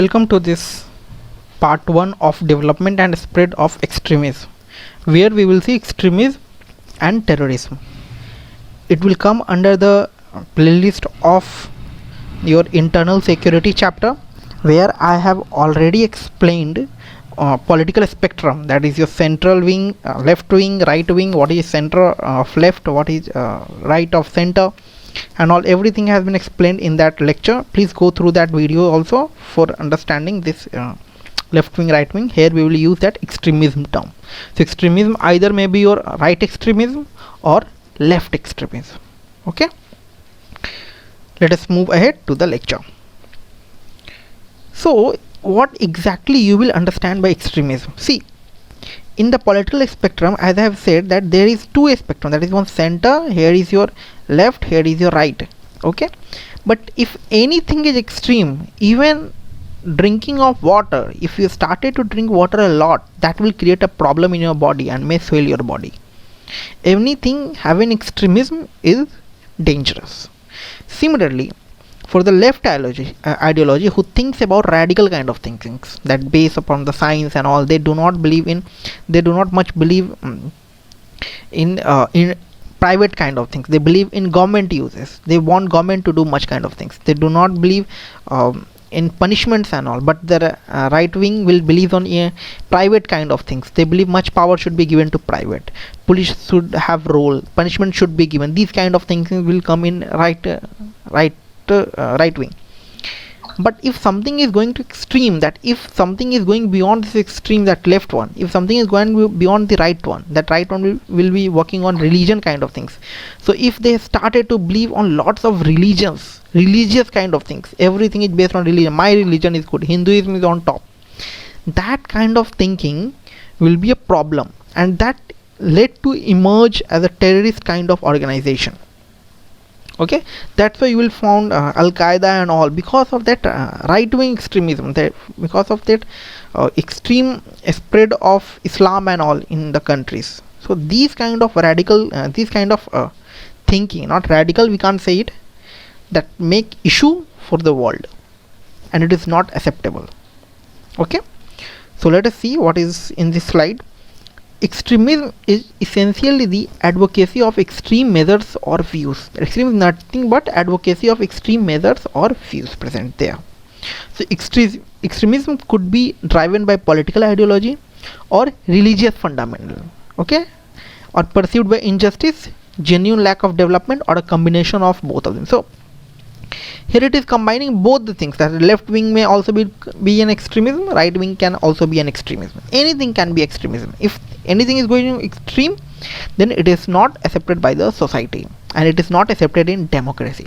Welcome to this part 1 of development and spread of extremism, where we will see extremism and terrorism. It will come under the playlist of your internal security chapter, where I have already explained political spectrum, that is your central wing, left wing, right wing, what is center of left, what is right of center, and everything has been explained in that lecture. Please go through that video also for understanding this left wing, right wing. Here we will use that extremism term. So extremism either may be your right extremism or left extremism. Okay, let us move ahead to the lecture. So what exactly you will understand by extremism? See, in the political spectrum, as I have said, that there is two spectrum, that is one center, here is your left, here is your right. Okay, but if anything is extreme, even drinking of water, if you started to drink water a lot, that will create a problem in your body and may swell your body. Anything having extremism is dangerous. Similarly, for the left ideology who thinks about radical kind of thinkings that based upon the science and all, they do not much believe in private kind of things. They believe in government uses. They want government to do much kind of things. They do not believe in punishments and all, but the right wing will believe on private kind of things. They believe much power should be given to private, police should have role, punishment should be given. These kind of things will come in right wing. But if something is going to extreme, that if something is going beyond this extreme, that left one, if something is going beyond the right one, that right one will be working on religion kind of things. So if they started to believe on lots of religious kind of things, everything is based on religion, my religion is good, Hinduism is on top, that kind of thinking will be a problem, and that led to emerge as a terrorist kind of organization. Okay, that's why you will found Al-Qaeda and all, because of that right-wing extremism, because of that extreme spread of Islam and all in the countries. So these kind of radical thinking, not radical, we can't say it, that make issue for the world, and it is not acceptable. Okay, so let us see what is in this slide. Extremism is essentially the advocacy of extreme measures or views. Extremism is nothing but advocacy of extreme measures or views present there. So extremism could be driven by political ideology or religious fundamental, okay, or perceived by injustice, genuine lack of development, or a combination of both of them. So here it is combining both the things, that left wing may also be an extremism, right wing can also be an extremism. Anything can be extremism. If anything is going extreme, then it is not accepted by the society, and it is not accepted in democracy.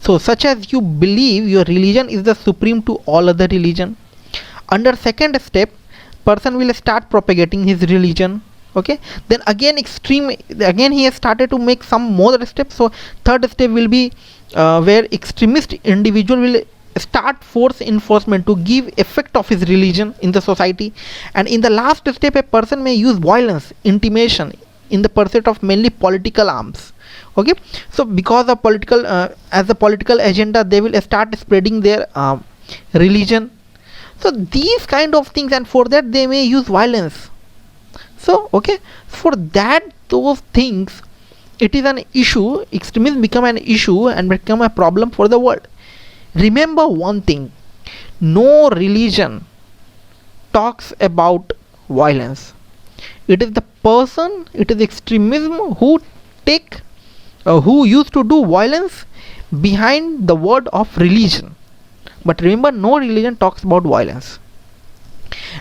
So such as you believe your religion is the supreme to all other religion. Under second step, person will start propagating his religion. Okay, then again he has started to make some more steps. So third step will be where extremist individual will start force enforcement to give effect of his religion in the society. And in the last step, a person may use violence, intimidation in the pursuit of mainly political arms. Okay, so because of political as a political agenda, they will start spreading their religion. So these kind of things, and for that they may use violence. So okay, for that, those things, it is an issue. Extremism become an issue and become a problem for the world. Remember one thing, no religion talks about violence. It is the person, it is extremism who used to do violence behind the word of religion. But remember, no religion talks about violence.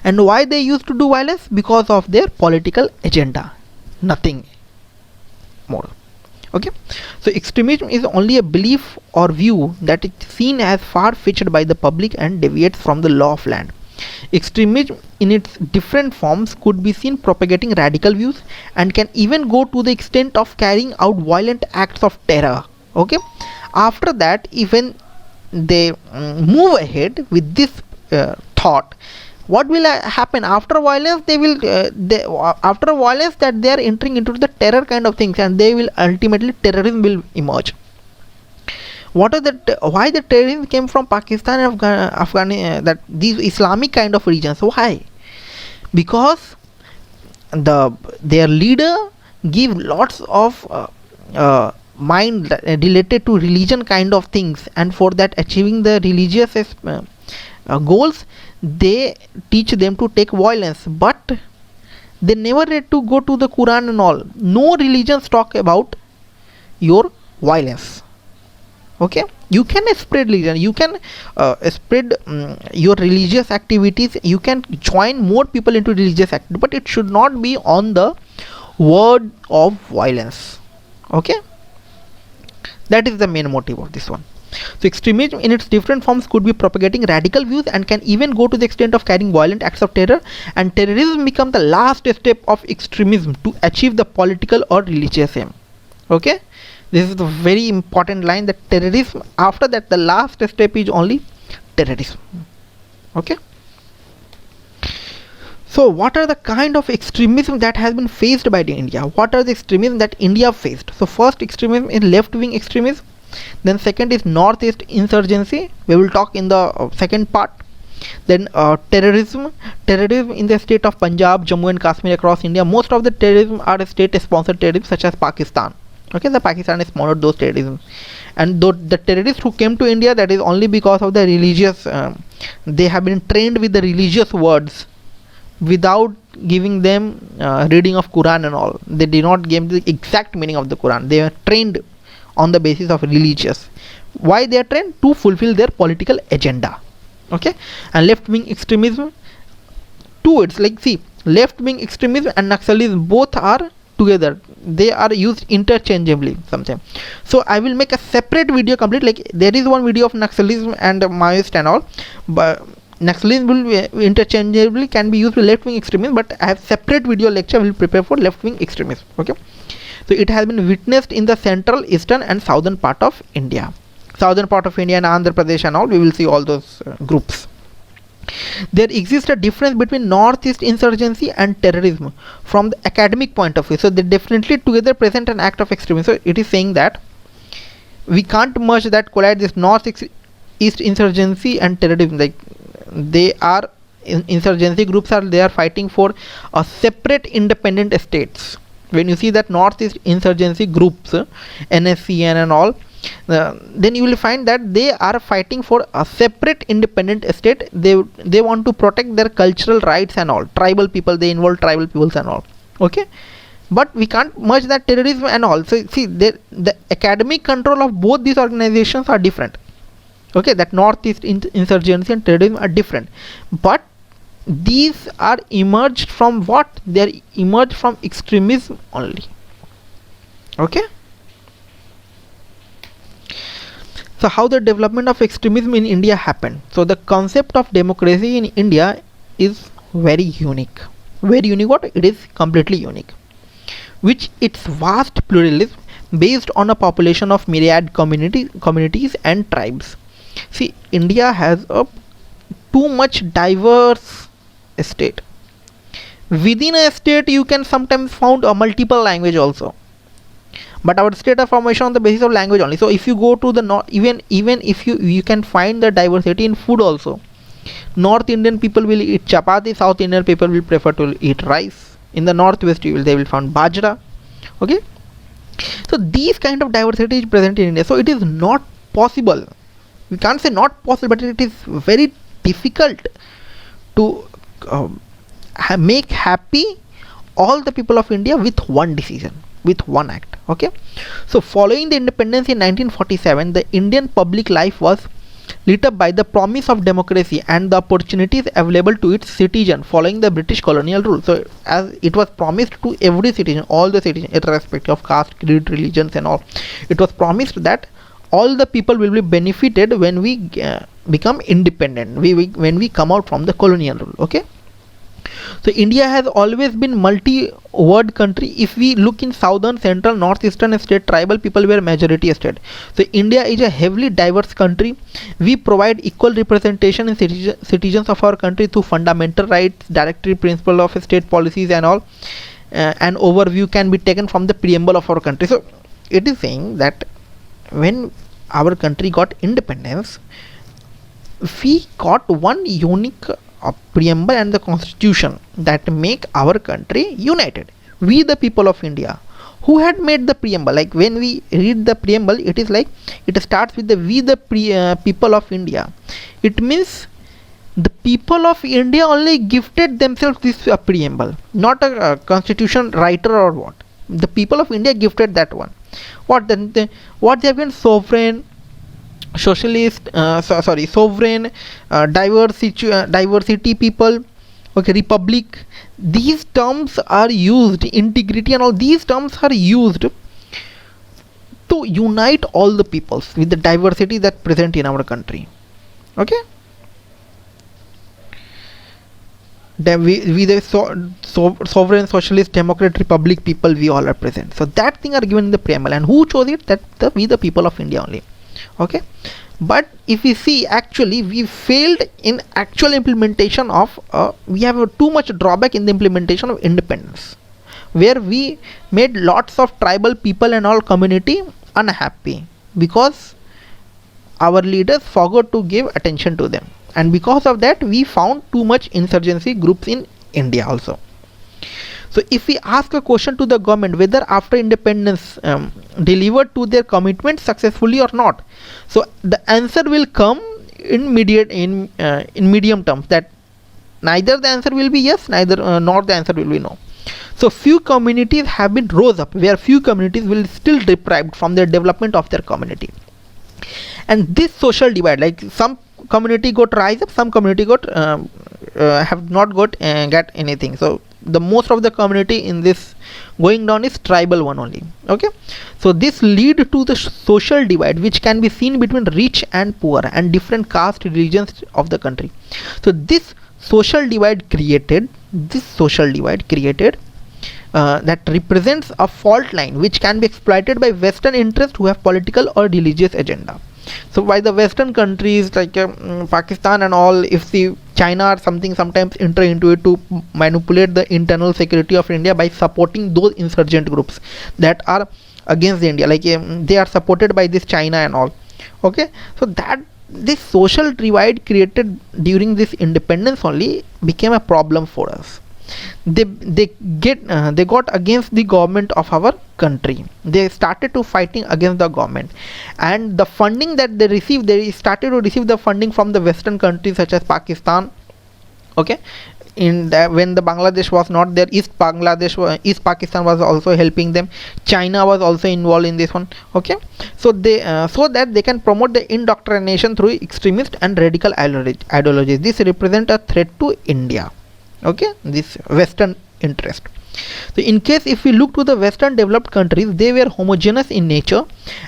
And why they used to do violence? Because of their political agenda, nothing more. Okay, so extremism is only a belief or view that is seen as far-fetched by the public and deviates from the law of land. Extremism in its different forms could be seen propagating radical views and can even go to the extent of carrying out violent acts of terror. Okay, after that, even they move ahead with this thought, what will happen after violence? After violence, that they are entering into the terror kind of things, and they will ultimately terrorism will emerge. What are the why the terrorism came from Pakistan and that these Islamic kind of regions? Why? Because their leader give lots of mind related to religion kind of things, and for that achieving the religious goals, they teach them to take violence, but they never read to go to the Quran and all. No religions talk about your violence. Okay, you can spread religion, you can spread your religious activities, you can join more people into religious activity, but it should not be on the word of violence. Okay, that is the main motive of this one. So extremism in its different forms could be propagating radical views and can even go to the extent of carrying violent acts of terror, and terrorism become the last step of extremism to achieve the political or religious aim. Okay, this is the very important line, that terrorism, after that the last step is only terrorism. Okay, so what are the kind of extremism that has been faced by India? What are the extremism that India faced? So first extremism is left wing extremism, then second is northeast insurgency, we will talk in the second part. Then terrorism in the state of Punjab, Jammu and Kashmir, across India. Most of the terrorism are state sponsored terrorism, such as Pakistan. Okay, the Pakistan has sponsored those terrorism, and the terrorists who came to India, that is only because of the religious they have been trained with the religious words without giving them reading of Quran and all. They did not give the exact meaning of the Quran. They are trained on the basis of religious. Why they are trained? To fulfill their political agenda. Okay, and left wing extremism, two, it's like, see, left wing extremism and Naxalism both are together, they are used interchangeably sometimes. So I will make a separate video complete, like there is one video of Naxalism and Maoist and all, but Naxalism will be interchangeably can be used with left wing extremism, but I have separate video lecture will prepare for left wing extremism. Okay, so it has been witnessed in the central, eastern and southern part of India. Southern part of India and Andhra Pradesh and all, we will see all those groups. There exists a difference between northeast insurgency and terrorism from the academic point of view. So they definitely together present an act of extremism. So it is saying that we can't merge that, collide this northeast insurgency and terrorism. Like they are insurgency groups are, they are fighting for a separate independent states. When you see that northeast insurgency groups, NSCN and all, then you will find that they are fighting for a separate independent state. They want to protect their cultural rights and all. Tribal people, they involve tribal peoples and all. Okay, but we can't merge that terrorism and all. So see, the academic control of both these organizations are different. Okay, that northeast insurgency and terrorism are different, but these are emerged from what? They are emerged from extremism only. Okay, so how the development of extremism in India happened? So the concept of democracy in India is very unique. Very unique. What? It is completely unique, which its vast pluralism based on a population of myriad communities and tribes. See, India has a too much diverse state. Within a state you can sometimes found a multiple language also, but our state of formation on the basis of language only. So if you go to the north, even if you can find the diversity in food also. North Indian people will eat chapati, South Indian people will prefer to eat rice. In the northwest they will find bajra. Okay, so these kind of diversity is present in India. So it is not possible, we can't say not possible, but it is very difficult to make happy all the people of India with one decision, with one act. Okay, so following the independence in 1947, the Indian public life was lit up by the promise of democracy and the opportunities available to its citizen following the British colonial rule. So as it was promised to every citizen, all the citizens, irrespective of caste, creed, religions and all, it was promised that all the people will be benefited when we become independent, when we come out from the colonial rule. Okay, so India has always been multi-word country. If we look in southern, central, northeastern state, tribal people were majority state. So India is a heavily diverse country. We provide equal representation in citizens of our country through fundamental rights, directory principle of state policies and all. An overview can be taken from the preamble of our country. So it is saying that when our country got independence, we got one unique preamble and the constitution that make our country united. We the people of India. Who had made the preamble? Like when we read the preamble, it is like it starts with the we the people of India. It means the people of India only gifted themselves this preamble, not a constitution writer or what. The people of India gifted that one. What then? What they have been sovereign, socialist, sovereign, diversity people. Okay, republic. These terms are used. Integrity and all these terms are used to unite all the peoples with the diversity that present in our country. Okay. We the sovereign, socialist, democratic, republic people, we all are present. So that thing are given in the preamble, and who chose it? That we the people of India only. Okay. But if we see, actually we failed in actual implementation of we have too much drawback in the implementation of independence, where we made lots of tribal people and all community unhappy because our leaders forgot to give attention to them, and because of that we found too much insurgency groups in India also. So if we ask a question to the government whether after independence delivered to their commitment successfully or not, so the answer will come in medium terms, that neither the answer will be yes, neither nor the answer will be no. So few communities have been rose up, where few communities will still deprived from their development of their community. And this social divide, like some community got rise up, some community got have not got get anything. So the most of the community in this going down is tribal one only. Okay, so this lead to the social divide which can be seen between rich and poor and different caste religions of the country. So this social divide created that represents a fault line which can be exploited by Western interests who have political or religious agenda. So by the Western countries like Pakistan and all, if the China or something sometimes enter into it to manipulate the internal security of India by supporting those insurgent groups that are against India, like they are supported by this China and all. Okay, so that this social divide created during this independence only became a problem for us. They got against the government of our country. They started to fighting against the government, and the funding that they received, they started to receive the funding from the Western countries such as Pakistan. Okay, in the, when the Bangladesh was not there, East Pakistan was also helping them. China was also involved in this one. Okay, so they so that they can promote the indoctrination through extremist and radical ideologies. This represent a threat to India. Okay, this Western interest. So in case if we look to the Western developed countries, they were homogeneous in nature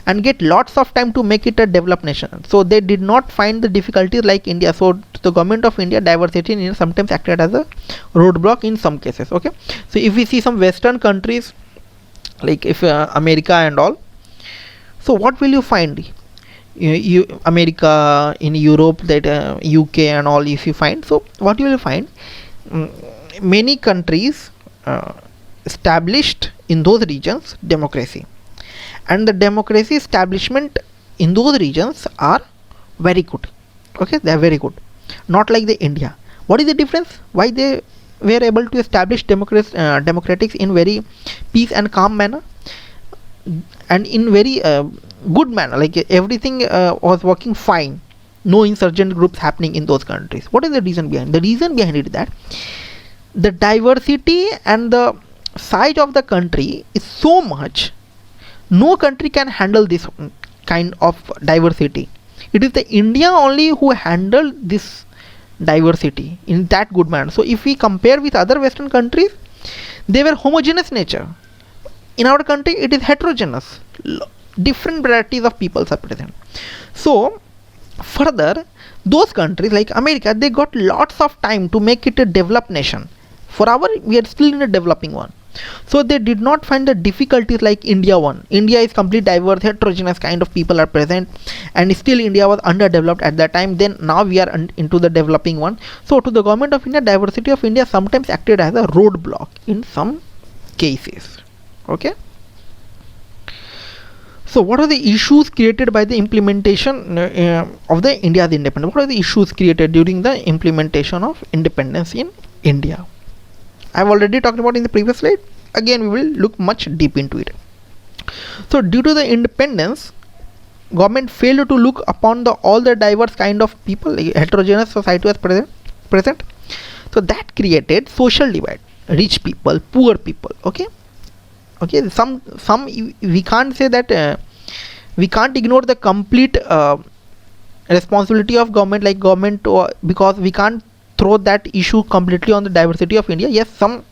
and get lots of time to make it a developed nation. So they did not find the difficulties like India. So the government of India, diversity in India sometimes acted as a roadblock in some cases. Okay, so if we see some Western countries like if America and all, so what will you find? America, in Europe, that UK and all, if you find, so what you will find, many countries established in those regions democracy, and the democracy establishment in those regions are very good. Okay, they are very good, not like the India. What is the difference? Why they were able to establish democratics in very peace and calm manner and in very good manner, like everything was working fine, no insurgent groups happening in those countries. What is the reason behind? The reason behind it is that the diversity and the size of the country is so much, no country can handle this kind of diversity. It is the India only who handled this diversity in that good manner. So if we compare with other Western countries, they were homogeneous nature. In our country it is heterogeneous, different varieties of peoples are present. So further, those countries like America, they got lots of time to make it a developed nation. For our, we are still in a developing one. So they did not find the difficulties like India one. India is complete diverse, heterogeneous kind of people are present, and still India was underdeveloped at that time. Then now we are into the developing one. So to the government of India, diversity of India sometimes acted as a roadblock in some cases. Okay. So what are the issues created by the implementation of the India's independence? What are the issues created during the implementation of independence in India? I've already talked about in the previous slide. Again, we will look much deep into it. So due to the independence, government failed to look upon all the diverse kind of people, like heterogeneous society was present. So that created social divide, rich people, poor people. Okay, some we can't say that we can't ignore the complete responsibility of government, like government, because we can't throw that issue completely on the diversity of India. Yes, some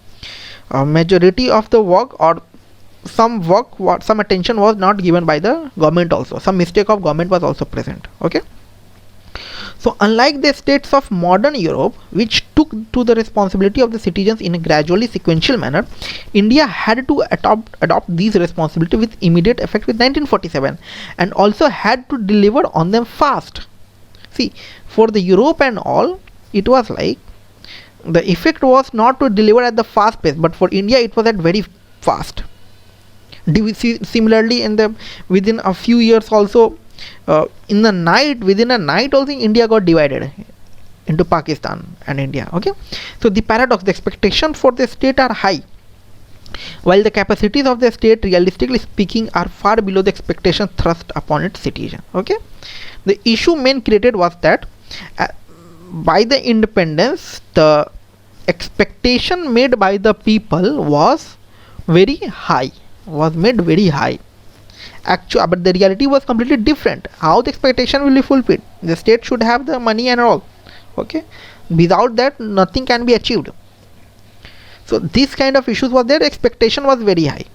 majority of the work, or some attention was not given by the government also. Some mistake of government was also present. Okay. So unlike the states of modern Europe, which took to the responsibility of the citizens in a gradually sequential manner, India had to adopt these responsibilities with immediate effect with 1947, and also had to deliver on them fast. See, for the Europe and all, it was like the effect was not to deliver at the fast pace, but for India it was at very fast. Similarly, within a few years also, within a night also, India got divided into Pakistan and India. Okay, so the paradox, the expectation for the state are high, while the capacities of the state, realistically speaking, are far below the expectation thrust upon its citizen. Okay, the issue main created was that by the independence, the expectation made by the people was very high, made very high. But the reality was completely different. How the expectation will be fulfilled? The state should have the money and all. Okay, without that nothing can be achieved. So this kind of issues was there. Expectation was very high.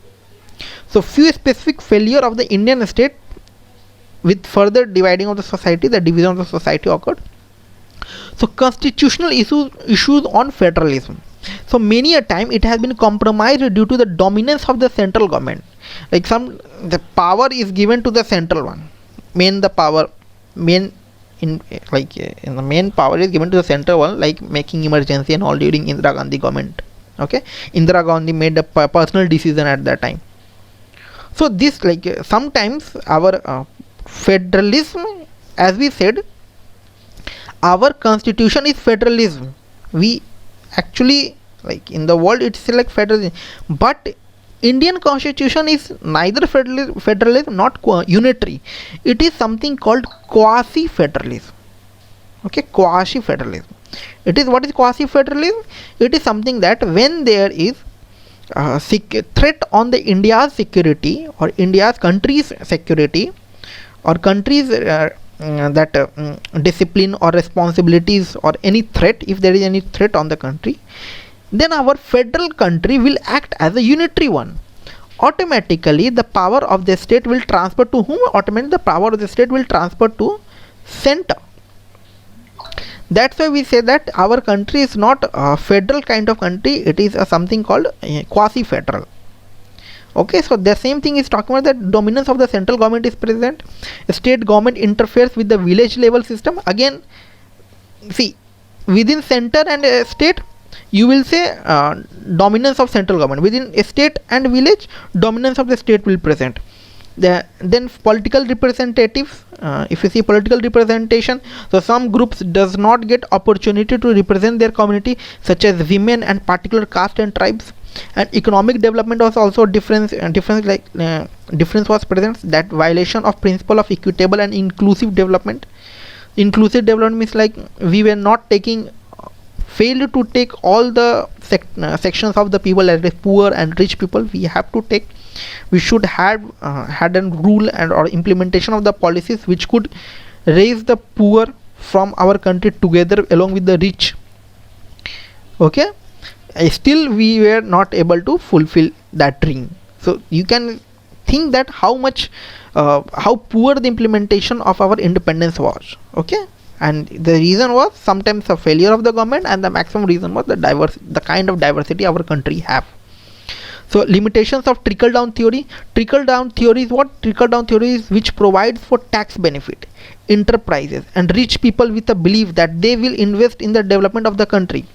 So few specific failure of the Indian state with further dividing of the society, the division of the society occurred. So constitutional issues on federalism. So many a time it has been compromised due to the dominance of the central government. Like the power is given to the central one. The main power is given to the central one, like making emergency and all during Indira Gandhi government. Okay, Indira Gandhi made a personal decision at that time. So this, sometimes our federalism, as we said, our constitution is federalism. We actually, in the world it's like federalism, but Indian constitution is neither federalism not unitary. It is something called quasi federalism. Okay, quasi federalism. What is quasi federalism? It is something that when there is threat on the India's security, or India's country's security, or country's discipline or responsibilities, or any threat, if there is any threat on the country, then our federal country will act as a unitary one. Automatically the power of the state will transfer to whom? Automatically the power of the state will transfer to center. That's why we say that our country is not a federal kind of country, it is something called quasi federal. Okay, so the same thing is talking about that dominance of the central government is present. State government interferes with the village level system. Again, see, within center and state, you will say dominance of central government. Within a state and village, dominance of the state will present. Then political representatives, if you see political representation, so some groups does not get opportunity to represent their community, such as women and particular caste and tribes. And economic development was also difference was present. That violation of principle of equitable and inclusive development. Inclusive development means like we were not failed to take all the sections of the people, as poor and rich people. We should have had a rule or implementation of the policies which could raise the poor from our country together along with the rich. Okay, still we were not able to fulfill that dream. So you can think that how poor the implementation of our independence was. Okay, and the reason was sometimes a failure of the government, and the maximum reason was the kind of diversity our country have. So limitations of trickle-down theory. Trickle-down theory is what? Trickle-down theory is which provides for tax benefit, enterprises and rich people with a belief that they will invest in the development of the country.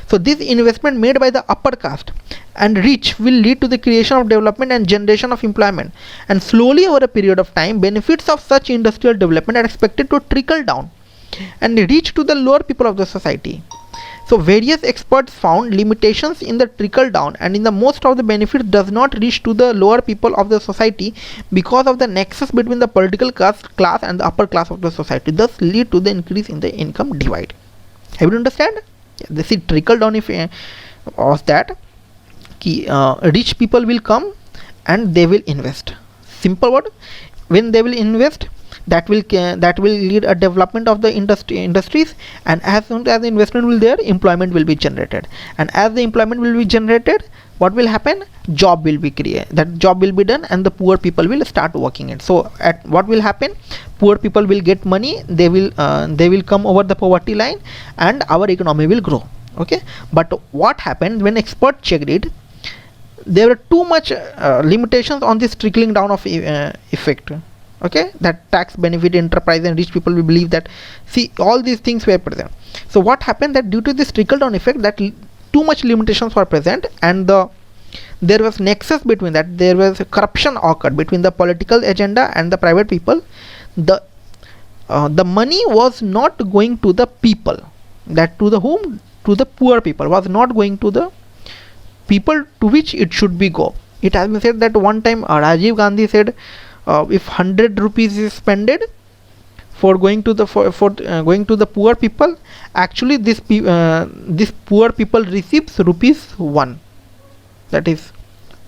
So this investment made by the upper caste and rich will lead to the creation of development and generation of employment, and slowly over a period of time benefits of such industrial development are expected to trickle down and reach to the lower people of the society. So various experts found limitations in the trickle down, and in the most of the benefits does not reach to the lower people of the society because of the nexus between the political class and the upper class of the society, thus lead to the increase in the income divide. Have you understand? This is trickle down. If was that rich people will come and they will invest. Simple word. When they will invest, that will lead a development of the industries, and as soon as the investment will there, employment will be generated, and as the employment will be generated, what will happen? Job will be created, that job will be done, and the poor people will start working it. So at what will happen? Poor people will get money, they will come over the poverty line, and our economy will grow. Okay, but what happened when experts checked it? There were too much limitations on this trickling down of effect. Okay, that tax benefit enterprise and rich people will believe that, see, all these things were present. So what happened, that due to this trickle down effect, that too much limitations were present, and there was nexus between that, there was corruption occurred between the political agenda and the private people. The money was not going to the people, that to the whom, to the poor people, was not going to the people to which it should be go. It has been said that one time Rajiv Gandhi said, if 100 rupees is spended for going to the going to the poor people, actually this poor people receives ₹1. That is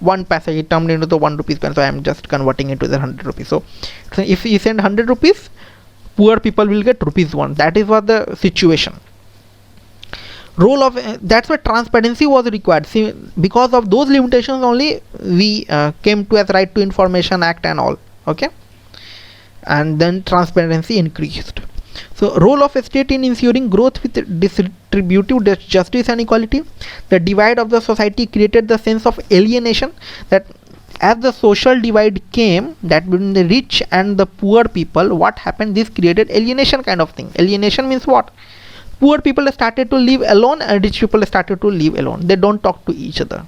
1 paisa. It turned into the 1 rupee pen. So I am just converting it to the 100 rupees. So if you send 100 rupees, poor people will get ₹1. That is what the situation. Role of that's why transparency was required. See, because of those limitations only we came to as Right to Information Act and all. Okay, and then transparency increased. So role of a state in ensuring growth with distributive justice and equality. The divide of the society created the sense of alienation, that as the social divide came, that between the rich and the poor people, what happened? This created alienation kind of thing. Alienation means what? Poor people started to live alone and rich people started to live alone. They don't talk to each other.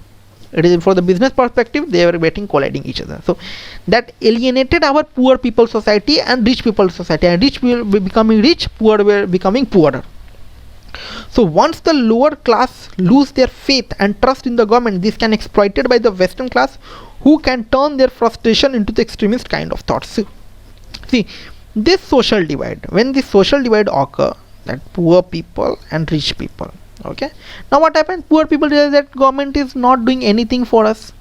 It is for the business perspective, they were getting colliding each other. So that alienated our poor people society and rich people society, and rich will be becoming rich, poor were becoming poorer. So once the lower class lose their faith and trust in the government, this can be exploited by the Western class, who can turn their frustration into the extremist kind of thoughts. See, this social divide, when this social divide occur, that poor people and rich people. Okay, now what happened? Poor people realize that government is not doing anything for us.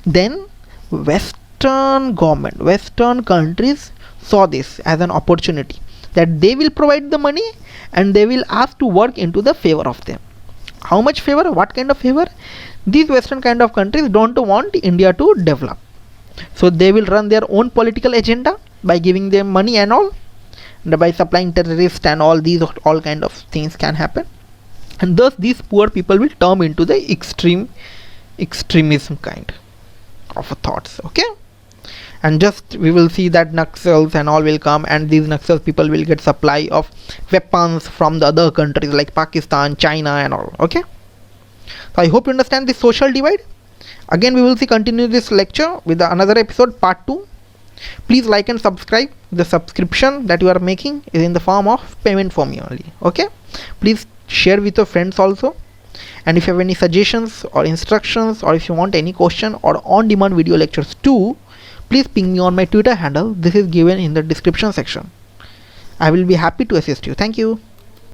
Then Western countries saw this as an opportunity, that they will provide the money and they will ask to work into the favor of them. How much favor? What kind of favor? These Western kind of countries don't want India to develop, so they will run their own political agenda by giving them money and all, and by supplying terrorists and all these, all kind of things can happen, and thus these poor people will turn into the extremism kind of thoughts. Okay, and just we will see that Naxals and all will come, and these Naxals people will get supply of weapons from the other countries like Pakistan, China and all. Okay, so I hope you understand the social divide. Again we will continue this lecture with another episode, part 2. Please like and subscribe. The subscription that you are making is in the form of payment for me only. Okay, please share with your friends also, and if you have any suggestions or instructions, or if you want any question or on demand video lectures too, please ping me on my Twitter handle. This is given in the description section. I will be happy to assist you. Thank you.